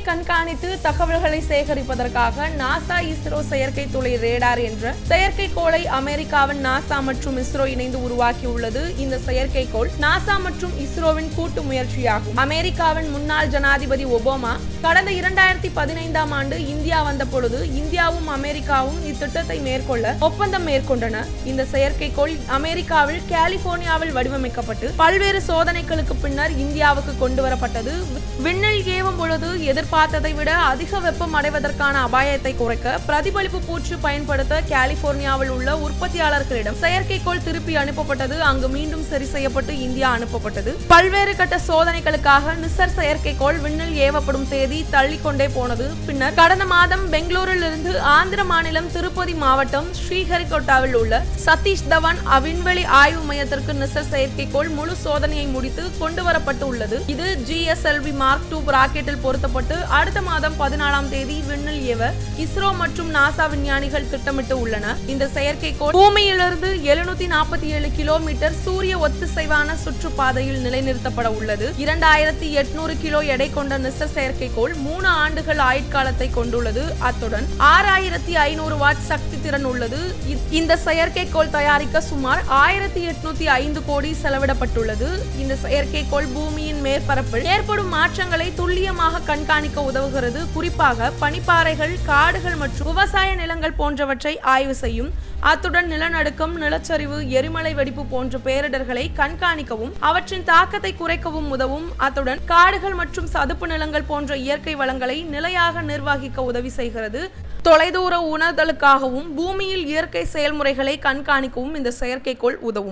கண்காணித்து தகவல்களை சேகரிப்பதற்காக நாசா இஸ்ரோ செயற்கை துளை ரேடார் என்ற செயற்கைக்கோளை அமெரிக்காவின் நாசா மற்றும் இஸ்ரோ இணைந்து உருவாக்கியுள்ளது. இந்த செயற்கைக்கோள் நாசா மற்றும் இஸ்ரோவின் கூட்டு முயற்சியாகும். அமெரிக்காவின் முன்னாள் ஜனாதிபதி ஒபாமா கடந்த 2015ஆம் ஆண்டு இந்தியா வந்த பொழுது இந்தியாவும் அமெரிக்காவும் இத்திட்டத்தை மேற்கொள்ள ஒப்பந்தம் மேற்கொண்டன. இந்த செயற்கைக்கோள் அமெரிக்காவில் கலிபோர்னியாவில் வடிவமைக்கப்பட்டு பல்வேறு சோதனைகளுக்கு பின்னர் இந்தியாவுக்கு கொண்டு வரப்பட்டது. விண்ணில் ஏவும் பொழுது எதிர்பார்த்ததை விட அதிக வெப்பம் அடைவதற்கான அபாயத்தை குறைக்க பிரதிபலிப்பு பூச்சு பயன்படுத்த கலிபோர்னியாவில் உள்ள உற்பத்தியாளர்களிடம் செயற்கைக்கோள் திருப்பி அனுப்பப்பட்டது. அங்கு மீண்டும் சரி செய்யப்பட்டு இந்தியா அனுப்பப்பட்டது. பல்வேறு கட்ட சோதனைகளுக்காக நிசர் செயற்கைக்கோள் விண்ணில் ஏவப்படும் தேதி தள்ளிக்கொண்டே போனது. பின்னர் கடந்த மாதம் பெங்களூரில் இருந்து ஆந்திர மாநிலம் திருப்பதி மாவட்டம் ஸ்ரீஹரிகோட்டாவில் உள்ள சதீஷ் தவான் விண்வெளி ஆய்வு மையத்திற்கு நிசர் செயற்கைக்கோள் முழு சோதனையை முடித்து கொண்டு வரப்பட்டு உள்ளது. இது GSLV Mark II ராக்கெட்டில் பொருத்தப்பட்டு அடுத்த மாதம் 14ஆம் தேதி விண்ணில் ஏவ இஸ்ரோ மற்றும் நாசா விஞ்ஞானிகள் திட்டமிட்டு உள்ளனர். இந்த செயற்கைக்கோள் பூமியிலிருந்து 747 கிலோமீட்டர் சூரிய ஒத்திசைவான சுற்றுப்பாதையில் நிலைநிறுத்தப்பட உள்ளது. 2800 கிலோ எடை கொண்ட நிசர் செயற்கைக்கோள் 3 ஆண்டுகள் ஆயுட்காலத்தை கொண்டுள்ளது. அத்துடன் 6500 வாட் சக்தி திறன் உள்ளது. இந்த செயற்கைக்கோள் தயாரிக்க சுமார் 1805 கோடி செலவிடப்பட்டுள்ளது. இந்த செயற்கைக்கோள் பூமியின் மேற்பரப்பில் ஏற்படும் மாற்றங்களை துல்லியமாக கண்காணிக்க உதவுகிறது. குறிப்பாக பனிப்பாறைகள், காடுகள் மற்றும் விவசாய நிலங்கள் போன்றவற்றை ஆய்வு செய்யும். அத்துடன் நிலநடுக்கம், நிலச்சரிவு, எரிமலை வெடிப்பு போன்ற பேரிடர்களை கண்காணிக்கவும் அவற்றின் தாக்கத்தை குறைக்கவும் உதவும். அத்துடன் காடுகள் மற்றும் சதுப்பு நிலங்கள் போன்ற இயற்கை வளங்களை நிலையாக நிர்வகிக்க உதவி செய்கிறது. தொலைதூர உணர்தலுக்காகவும் பூமியில் இயற்கை செயல்முறைகளை கண்காணிக்கவும் இந்த செயற்கைக்கோள் உதவும்.